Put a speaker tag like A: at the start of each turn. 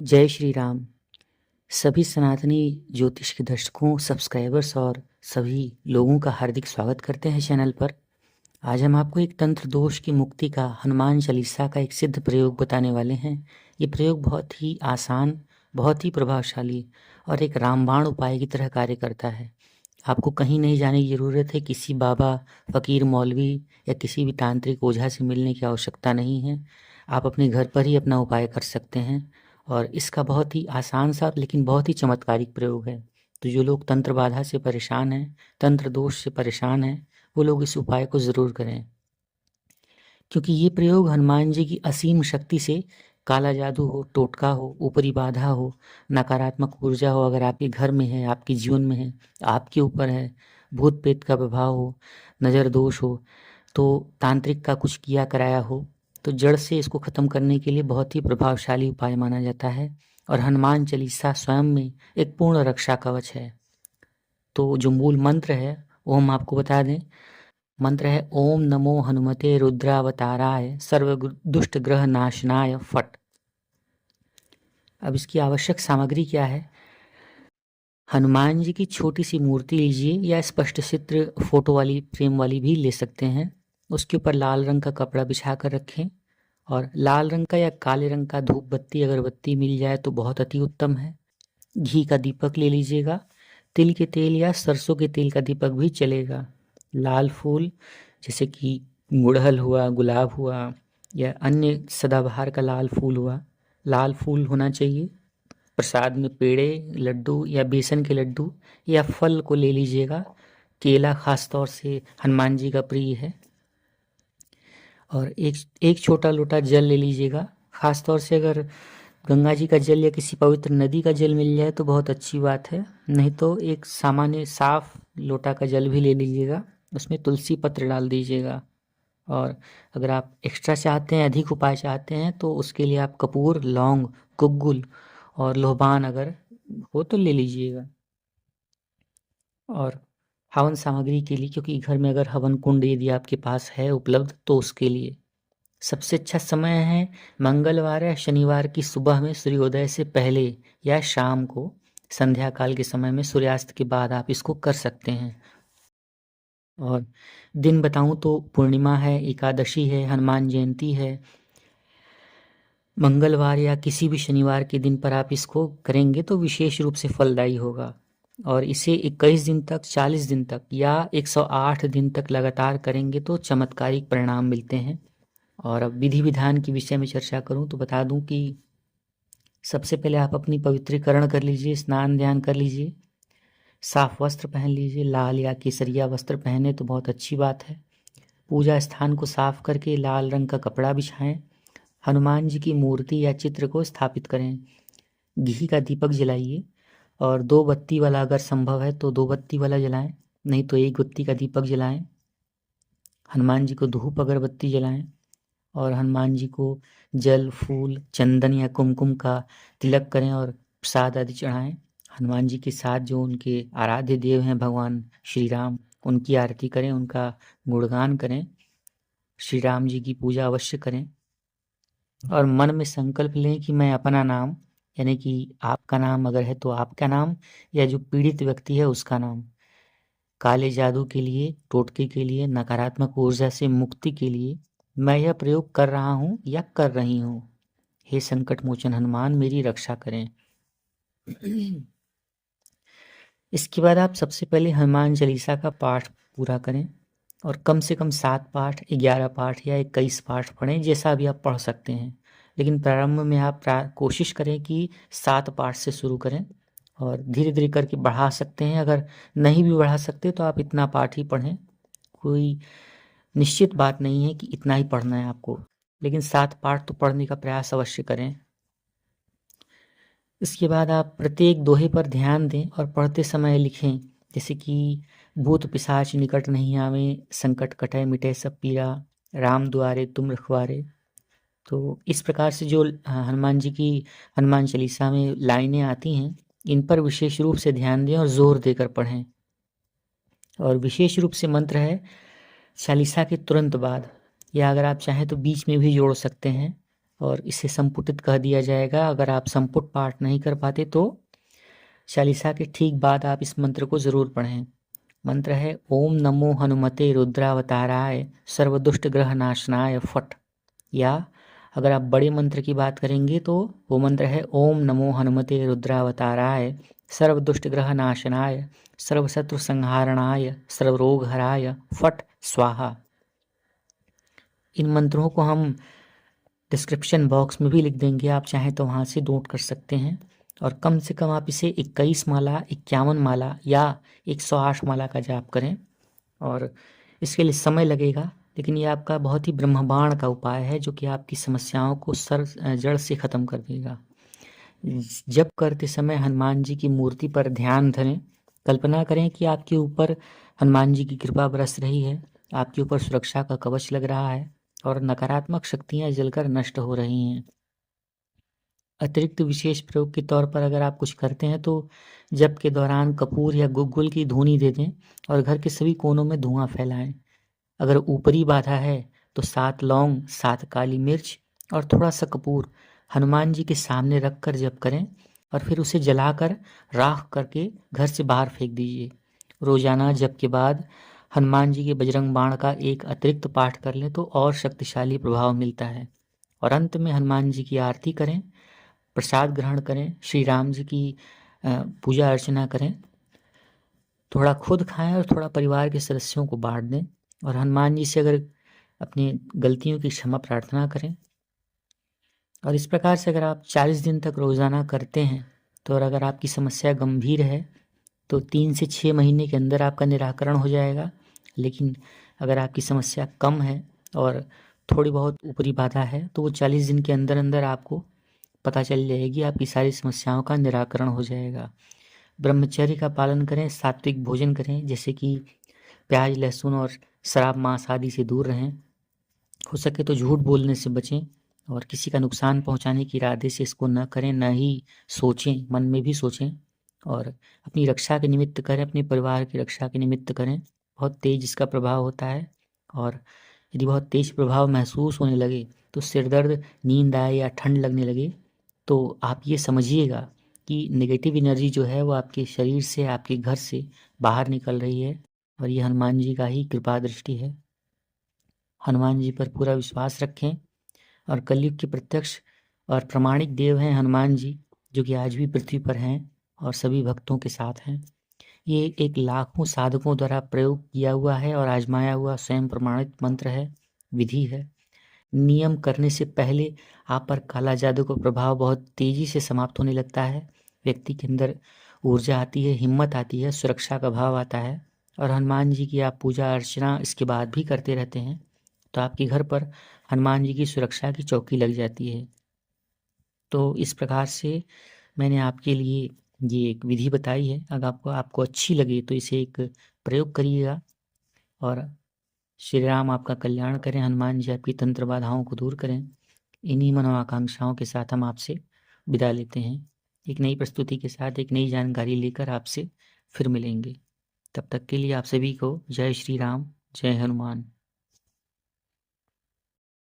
A: जय श्री राम। सभी सनातनी ज्योतिष के दर्शकों, सब्सक्राइबर्स और सभी लोगों का हार्दिक स्वागत करते हैं चैनल पर। आज हम आपको एक तंत्र दोष की मुक्ति का हनुमान चालीसा का एक सिद्ध प्रयोग बताने वाले हैं। ये प्रयोग बहुत ही आसान, बहुत ही प्रभावशाली और एक रामबाण उपाय की तरह कार्य करता है। आपको कहीं नहीं जाने की ज़रूरत है, किसी बाबा, फ़कीर, मौलवी या किसी भी तांत्रिक ओझा से मिलने की आवश्यकता नहीं है। आप अपने घर पर ही अपना उपाय कर सकते हैं और इसका बहुत ही आसान सा लेकिन बहुत ही चमत्कारिक प्रयोग है। तो जो लोग तंत्र बाधा से परेशान हैं, तंत्र दोष से परेशान हैं, वो लोग इस उपाय को ज़रूर करें, क्योंकि ये प्रयोग हनुमान जी की असीम शक्ति से काला जादू हो, टोटका हो, ऊपरी बाधा हो, नकारात्मक ऊर्जा हो, अगर आपके घर में है, आपके जीवन में है, आपके ऊपर है, भूत प्रेत का प्रभाव हो, नज़र दोष हो, तो तांत्रिक का कुछ किया कराया हो, तो जड़ से इसको ख़त्म करने के लिए बहुत ही प्रभावशाली उपाय माना जाता है। और हनुमान चालीसा स्वयं में एक पूर्ण रक्षा कवच है। तो जो मूल मंत्र है वो हम आपको बता दें। मंत्र है ओम नमो हनुमते रुद्रावताराय सर्व दुष्ट ग्रह नाशनाय फट। अब इसकी आवश्यक सामग्री क्या है? हनुमान जी की छोटी सी मूर्ति लीजिए या स्पष्ट चित्र फोटो वाली फ्रेम वाली भी ले सकते हैं। उसके ऊपर लाल रंग का कपड़ा बिछा कर रखें और लाल रंग का या काले रंग का धूप बत्ती अगरबत्ती मिल जाए तो बहुत अति उत्तम है। घी का दीपक ले लीजिएगा। तिल के तेल या सरसों के तेल का दीपक भी चलेगा। लाल फूल जैसे कि गुड़हल हुआ, गुलाब हुआ या अन्य सदाबहार का लाल फूल हुआ, लाल फूल होना चाहिए। प्रसाद में पेड़े, लड्डू या बेसन के लड्डू या फल को ले लीजिएगा। केला खास तौर से हनुमान जी का प्रिय है। और एक छोटा लोटा जल ले लीजिएगा। खास तौर से अगर गंगा जी का जल या किसी पवित्र नदी का जल मिल जाए तो बहुत अच्छी बात है, नहीं तो एक सामान्य साफ लोटा का जल भी ले लीजिएगा। उसमें तुलसी पत्र डाल दीजिएगा। और अगर आप एक्स्ट्रा चाहते हैं, अधिक उपाय चाहते हैं, तो उसके लिए आप कपूर, लौंग, गुग्गुल और लोबान अगर हो तो ले लीजिएगा। और हवन सामग्री के लिए, क्योंकि घर में अगर हवन कुंड यदि आपके पास है उपलब्ध, तो उसके लिए सबसे अच्छा समय है मंगलवार या शनिवार की सुबह में सूर्योदय से पहले या शाम को संध्या काल के समय में सूर्यास्त के बाद आप इसको कर सकते हैं। और दिन बताऊं तो पूर्णिमा है, एकादशी है, हनुमान जयंती है, मंगलवार या किसी भी शनिवार के दिन पर आप इसको करेंगे तो विशेष रूप से फलदायी होगा। और इसे 21 दिन तक, 40 दिन तक या 108 दिन तक लगातार करेंगे तो चमत्कारिक परिणाम मिलते हैं। और अब विधि विधान के विषय में चर्चा करूं तो बता दूं कि सबसे पहले आप अपनी पवित्रीकरण कर लीजिए, स्नान ध्यान कर लीजिए, साफ वस्त्र पहन लीजिए। लाल या केसरिया वस्त्र पहने तो बहुत अच्छी बात है। पूजा स्थान को साफ करके लाल रंग का कपड़ा बिछाएं। हनुमान जी की मूर्ति या चित्र को स्थापित करें। घी का दीपक जलाइए और 2 बत्ती वाला अगर संभव है तो 2 बत्ती वाला जलाएं, नहीं तो 1 बत्ती का दीपक जलाएं। हनुमान जी को धूप अगरबत्ती जलाएं और हनुमान जी को जल, फूल, चंदन या कुमकुम का तिलक करें और प्रसाद आदि चढ़ाएं। हनुमान जी के साथ जो उनके आराध्य देव हैं भगवान श्री राम, उनकी आरती करें, उनका गुणगान करें, श्री राम जी की पूजा अवश्य करें। और मन में संकल्प लें कि मैं अपना नाम, यानी कि आपका नाम अगर है तो आपका नाम या जो पीड़ित व्यक्ति है उसका नाम, काले जादू के लिए, टोटके के लिए, नकारात्मक ऊर्जा से मुक्ति के लिए मैं यह प्रयोग कर रहा हूँ या कर रही हूँ। हे संकट मोचन हनुमान, मेरी रक्षा करें। इसके बाद आप सबसे पहले हनुमान चालीसा का पाठ पूरा करें और कम से कम 7 पाठ, 11 पाठ या 21 पाठ पढ़ें, जैसा भी आप पढ़ सकते हैं। लेकिन प्रारंभ में आप कोशिश करें कि 7 पाठ से शुरू करें और धीरे धीरे करके बढ़ा सकते हैं। अगर नहीं भी बढ़ा सकते तो आप इतना पाठ ही पढ़ें। कोई निश्चित बात नहीं है कि इतना ही पढ़ना है आपको, लेकिन 7 पाठ तो पढ़ने का प्रयास अवश्य करें। इसके बाद आप प्रत्येक दोहे पर ध्यान दें और पढ़ते समय लिखें, जैसे कि भूत पिशाच निकट नहीं आवे, संकट कटै मिटे सब पीरा, राम दुआरे तुम रखवारे। तो इस प्रकार से जो हनुमान जी की हनुमान चालीसा में लाइनें आती हैं, इन पर विशेष रूप से ध्यान दें और जोर देकर पढ़ें। और विशेष रूप से मंत्र है चालीसा के तुरंत बाद, या अगर आप चाहें तो बीच में भी जोड़ सकते हैं। और इसे संपुटित कह दिया जाएगा। अगर आप संपुट पाठ नहीं कर पाते तो चालीसा के ठीक बाद आप इस मंत्र को ज़रूर पढ़ें। मंत्र है ओम नमो हनुमते रुद्रावताराय सर्वदुष्ट ग्रह नाशनाय फट। या अगर आप बड़े मंत्र की बात करेंगे तो वो मंत्र है ओम नमो हनुमते रुद्रावताराय सर्वदुष्ट ग्रह नाशनाय सर्वशत्रु संहारणाय सर्वरोग हराय फट स्वाहा। इन मंत्रों को हम डिस्क्रिप्शन बॉक्स में भी लिख देंगे, आप चाहें तो वहाँ से नोट कर सकते हैं। और कम से कम आप इसे 21 माला, 51 माला या 108 माला का जाप करें। और इसके लिए समय लगेगा, लेकिन ये आपका बहुत ही ब्रह्मबाण का उपाय है जो कि आपकी समस्याओं को जड़ से ख़त्म कर देगा। जप करते समय हनुमान जी की मूर्ति पर ध्यान धरें। कल्पना करें कि आपके ऊपर हनुमान जी की कृपा बरस रही है, आपके ऊपर सुरक्षा का कवच लग रहा है और नकारात्मक शक्तियां जलकर नष्ट हो रही हैं। अतिरिक्त विशेष प्रयोग के तौर पर अगर आप कुछ करते हैं तो जप के दौरान कपूर या गुग्गुल की धूनी दे दें और घर के सभी कोनों में धुआं फैलाएं। अगर ऊपरी बाधा है तो 7 लौंग, 7 काली मिर्च और थोड़ा सा कपूर हनुमान जी के सामने रख कर जप करें और फिर उसे जलाकर राख करके घर से बाहर फेंक दीजिए। रोजाना जप के बाद हनुमान जी के बजरंग बाण का एक अतिरिक्त पाठ कर लें तो और शक्तिशाली प्रभाव मिलता है। और अंत में हनुमान जी की आरती करें, प्रसाद ग्रहण करें, श्री राम जी की पूजा अर्चना करें, थोड़ा खुद खाएं और थोड़ा परिवार के सदस्यों को बांट दें और हनुमान जी से अगर अपनी गलतियों की क्षमा प्रार्थना करें। और इस प्रकार से अगर आप 40 दिन तक रोज़ाना करते हैं तो और अगर आपकी समस्या गंभीर है तो 3 से 6 महीने के अंदर आपका निराकरण हो जाएगा। लेकिन अगर आपकी समस्या कम है और थोड़ी बहुत ऊपरी बाधा है तो वो 40 दिन के अंदर अंदर आपको पता चल जाएगी, आपकी सारी समस्याओं का निराकरण हो जाएगा। ब्रह्मचर्य का पालन करें, सात्विक भोजन करें, जैसे कि प्याज, लहसुन और शराब, मांस आदि से दूर रहें। हो सके तो झूठ बोलने से बचें और किसी का नुकसान पहुंचाने के इरादे से इसको न करें, न ही सोचें, मन में भी सोचें। और अपनी रक्षा के निमित्त करें, अपने परिवार की रक्षा के निमित्त करें। बहुत तेज इसका प्रभाव होता है और यदि बहुत तेज प्रभाव महसूस होने लगे तो सिरदर्द, नींद आए या ठंड लगने लगे तो आप ये समझिएगा कि नेगेटिव एनर्जी जो है वो आपके शरीर से, आपके घर से बाहर निकल रही है और ये हनुमान जी का ही कृपा दृष्टि है। हनुमान जी पर पूरा विश्वास रखें और कलयुग के प्रत्यक्ष और प्रमाणिक देव हैं हनुमान जी, जो कि आज भी पृथ्वी पर हैं और सभी भक्तों के साथ हैं। ये एक लाखों साधकों द्वारा प्रयोग किया हुआ है और आजमाया हुआ स्वयं प्रमाणित मंत्र है, विधि है। नियम करने से पहले आप पर काला जादू का प्रभाव बहुत तेजी से समाप्त होने लगता है। व्यक्ति के अंदर ऊर्जा आती है, हिम्मत आती है, सुरक्षा का भाव आता है। और हनुमान जी की आप पूजा अर्चना इसके बाद भी करते रहते हैं तो आपके घर पर हनुमान जी की सुरक्षा की चौकी लग जाती है। तो इस प्रकार से मैंने आपके लिए ये एक विधि बताई है। अगर आपको अच्छी लगे तो इसे एक प्रयोग करिएगा और श्री राम आपका कल्याण करें, हनुमान जी आपकी तंत्र बाधाओं को दूर करें। इन्हीं मनोआकांक्षाओं के साथ हम आपसे विदा लेते हैं। एक नई प्रस्तुति के साथ एक नई जानकारी लेकर आपसे फिर मिलेंगे। तब तक के लिए आप सभी को जय श्री राम, जय हनुमान।